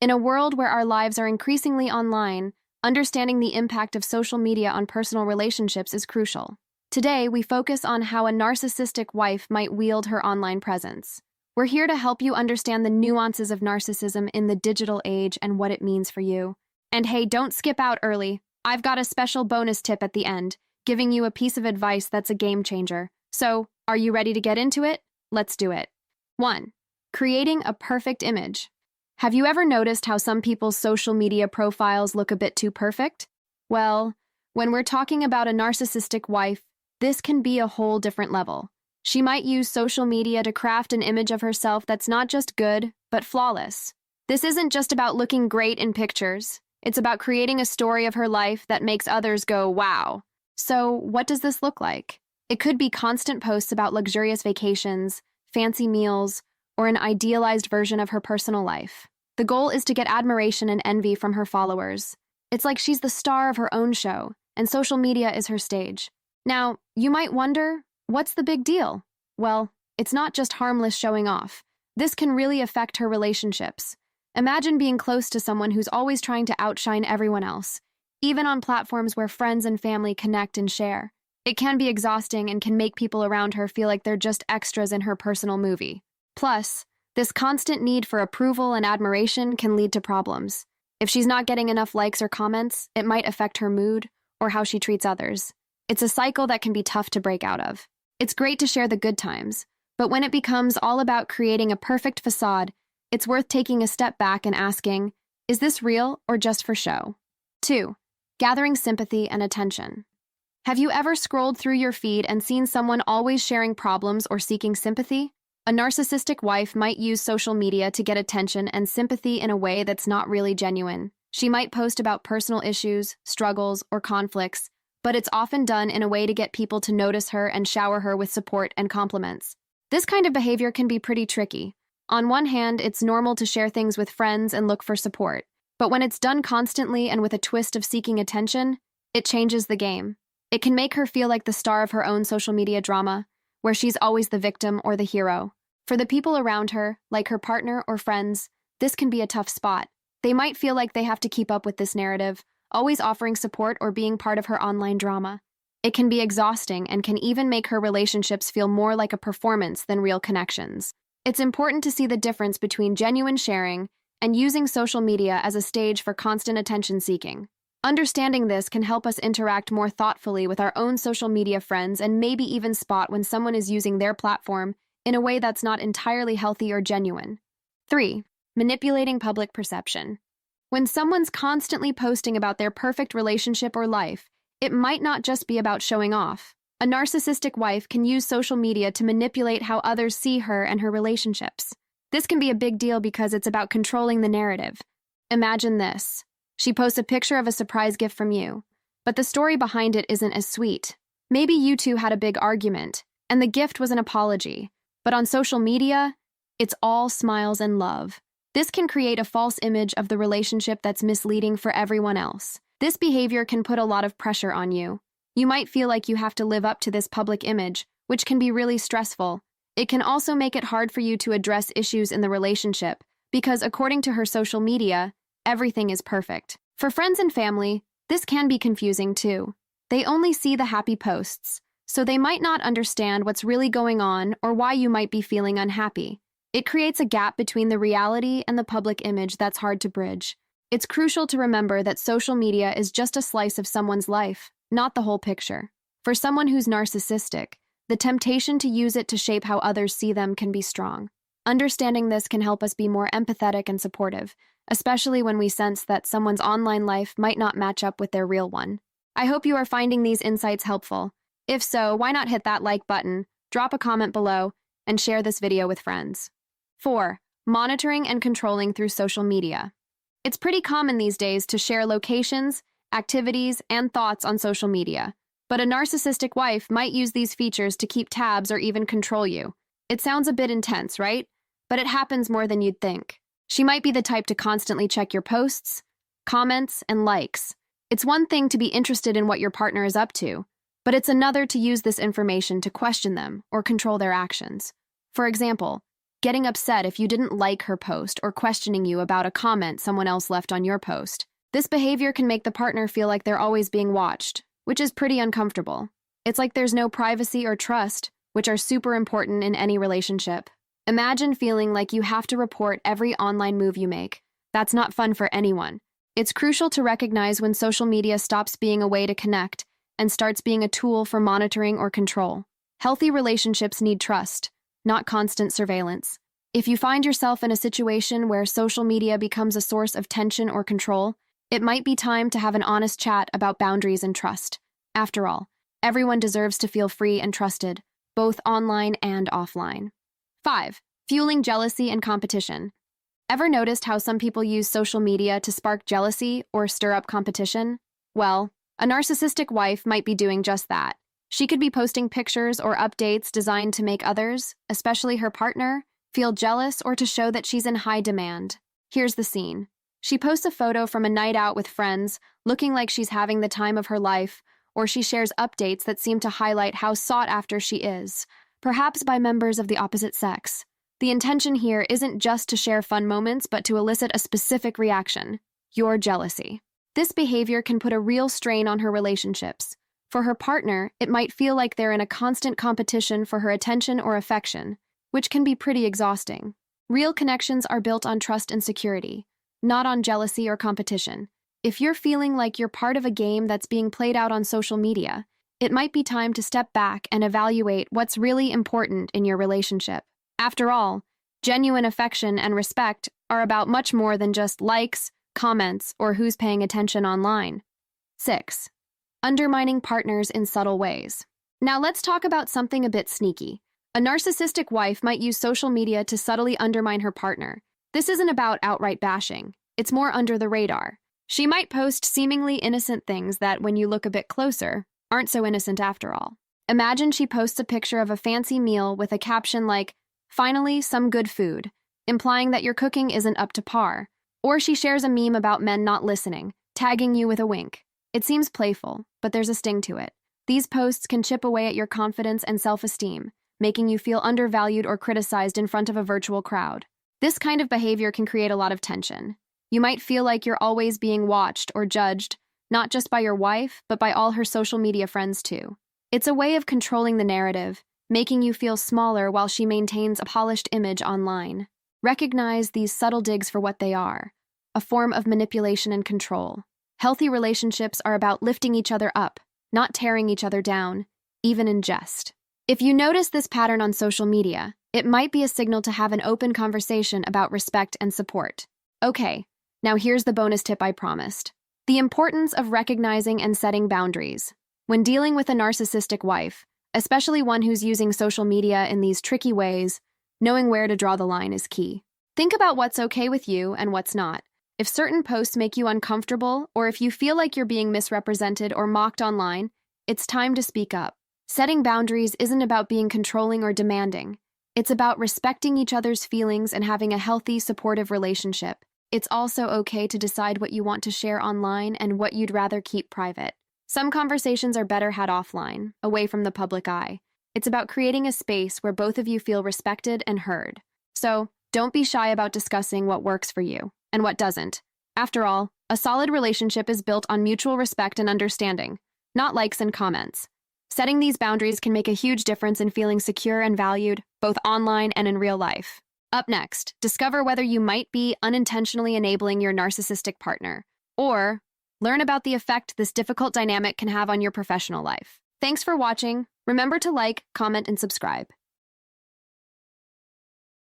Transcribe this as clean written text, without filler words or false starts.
In a world where our lives are increasingly online, understanding the impact of social media on personal relationships is crucial. Today, we focus on how a narcissistic wife might wield her online presence. We're here to help you understand the nuances of narcissism in the digital age and what it means for you. And hey, don't skip out early. I've got a special bonus tip at the end, giving you a piece of advice that's a game changer. So, are you ready to get into it? Let's do it. 1. Creating a perfect image. Have you ever noticed how some people's social media profiles look a bit too perfect? Well, when we're talking about a narcissistic wife, this can be a whole different level. She might use social media to craft an image of herself that's not just good, but flawless. This isn't just about looking great in pictures. It's about creating a story of her life that makes others go, wow. So, what does this look like? It could be constant posts about luxurious vacations, fancy meals, or an idealized version of her personal life. The goal is to get admiration and envy from her followers. It's like she's the star of her own show, and social media is her stage. Now, you might wonder, what's the big deal? Well, it's not just harmless showing off. This can really affect her relationships. Imagine being close to someone who's always trying to outshine everyone else, even on platforms where friends and family connect and share. It can be exhausting and can make people around her feel like they're just extras in her personal movie. Plus, this constant need for approval and admiration can lead to problems. If she's not getting enough likes or comments, it might affect her mood or how she treats others. It's a cycle that can be tough to break out of. It's great to share the good times, but when it becomes all about creating a perfect facade, it's worth taking a step back and asking, is this real or just for show? 2. Gathering sympathy and attention. Have you ever scrolled through your feed and seen someone always sharing problems or seeking sympathy? A narcissistic wife might use social media to get attention and sympathy in a way that's not really genuine. She might post about personal issues, struggles, or conflicts, but it's often done in a way to get people to notice her and shower her with support and compliments. This kind of behavior can be pretty tricky. On one hand, it's normal to share things with friends and look for support, but when it's done constantly and with a twist of seeking attention, it changes the game. It can make her feel like the star of her own social media drama, where she's always the victim or the hero. For the people around her, like her partner or friends, this can be a tough spot. They might feel like they have to keep up with this narrative, always offering support or being part of her online drama. It can be exhausting and can even make her relationships feel more like a performance than real connections. It's important to see the difference between genuine sharing and using social media as a stage for constant attention-seeking. Understanding this can help us interact more thoughtfully with our own social media friends and maybe even spot when someone is using their platform in a way that's not entirely healthy or genuine. 3. Manipulating public perception. When someone's constantly posting about their perfect relationship or life, it might not just be about showing off. A narcissistic wife can use social media to manipulate how others see her and her relationships. This can be a big deal because it's about controlling the narrative. Imagine this. She posts a picture of a surprise gift from you, but the story behind it isn't as sweet. Maybe you two had a big argument, and the gift was an apology. But on social media, it's all smiles and love. This can create a false image of the relationship that's misleading for everyone else. This behavior can put a lot of pressure on you. You might feel like you have to live up to this public image, which can be really stressful. It can also make it hard for you to address issues in the relationship, because according to her social media, everything is perfect. For friends and family, this can be confusing too. They only see the happy posts, so they might not understand what's really going on or why you might be feeling unhappy. It creates a gap between the reality and the public image that's hard to bridge. It's crucial to remember that social media is just a slice of someone's life, not the whole picture. For someone who's narcissistic, the temptation to use it to shape how others see them can be strong. Understanding this can help us be more empathetic and supportive, especially when we sense that someone's online life might not match up with their real one. I hope you are finding these insights helpful. If so, why not hit that like button, drop a comment below, and share this video with friends. 4. Monitoring and controlling through social media. It's pretty common these days to share locations, activities, and thoughts on social media, but a narcissistic wife might use these features to keep tabs or even control you. It sounds a bit intense, right? But it happens more than you'd think. She might be the type to constantly check your posts, comments, and likes. It's one thing to be interested in what your partner is up to, but it's another to use this information to question them or control their actions. For example, getting upset if you didn't like her post or questioning you about a comment someone else left on your post. This behavior can make the partner feel like they're always being watched, which is pretty uncomfortable. It's like there's no privacy or trust, which are super important in any relationship. Imagine feeling like you have to report every online move you make. That's not fun for anyone. It's crucial to recognize when social media stops being a way to connect and starts being a tool for monitoring or control. Healthy relationships need trust, not constant surveillance. If you find yourself in a situation where social media becomes a source of tension or control, it might be time to have an honest chat about boundaries and trust. After all, everyone deserves to feel free and trusted, both online and offline. 5. Fueling jealousy and competition. Ever noticed how some people use social media to spark jealousy or stir up competition? Well, a narcissistic wife might be doing just that. She could be posting pictures or updates designed to make others, especially her partner, feel jealous or to show that she's in high demand. Here's the scene. She posts a photo from a night out with friends, looking like she's having the time of her life, or she shares updates that seem to highlight how sought after she is, perhaps by members of the opposite sex. The intention here isn't just to share fun moments, but to elicit a specific reaction: your jealousy. This behavior can put a real strain on her relationships. For her partner, it might feel like they're in a constant competition for her attention or affection, which can be pretty exhausting. Real connections are built on trust and security, not on jealousy or competition. If you're feeling like you're part of a game that's being played out on social media, it might be time to step back and evaluate what's really important in your relationship. After all, genuine affection and respect are about much more than just likes, comments, or who's paying attention online. 6. Undermining partners in subtle ways. Now let's talk about something a bit sneaky. A narcissistic wife might use social media to subtly undermine her partner. This isn't about outright bashing. It's more under the radar. She might post seemingly innocent things that, when you look a bit closer, aren't so innocent after all. Imagine she posts a picture of a fancy meal with a caption like, "Finally, some good food," implying that your cooking isn't up to par. Or she shares a meme about men not listening, tagging you with a wink. It seems playful, but there's a sting to it. These posts can chip away at your confidence and self-esteem, making you feel undervalued or criticized in front of a virtual crowd. This kind of behavior can create a lot of tension. You might feel like you're always being watched or judged, not just by your wife, but by all her social media friends too. It's a way of controlling the narrative, making you feel smaller while she maintains a polished image online. Recognize these subtle digs for what they are: a form of manipulation and control. Healthy relationships are about lifting each other up, not tearing each other down, even in jest. If you notice this pattern on social media, it might be a signal to have an open conversation about respect and support. Okay, now here's the bonus tip I promised: the importance of recognizing and setting boundaries. When dealing with a narcissistic wife, especially one who's using social media in these tricky ways, knowing where to draw the line is key. Think about what's okay with you and what's not. If certain posts make you uncomfortable, or if you feel like you're being misrepresented or mocked online, it's time to speak up. Setting boundaries isn't about being controlling or demanding. It's about respecting each other's feelings and having a healthy, supportive relationship. It's also okay to decide what you want to share online and what you'd rather keep private. Some conversations are better had offline, away from the public eye. It's about creating a space where both of you feel respected and heard. So, don't be shy about discussing what works for you and what doesn't. After all, a solid relationship is built on mutual respect and understanding, not likes and comments. Setting these boundaries can make a huge difference in feeling secure and valued, both online and in real life. Up next, discover whether you might be unintentionally enabling your narcissistic partner, or learn about the effect this difficult dynamic can have on your professional life. Thanks for watching. Remember to like, comment, and subscribe.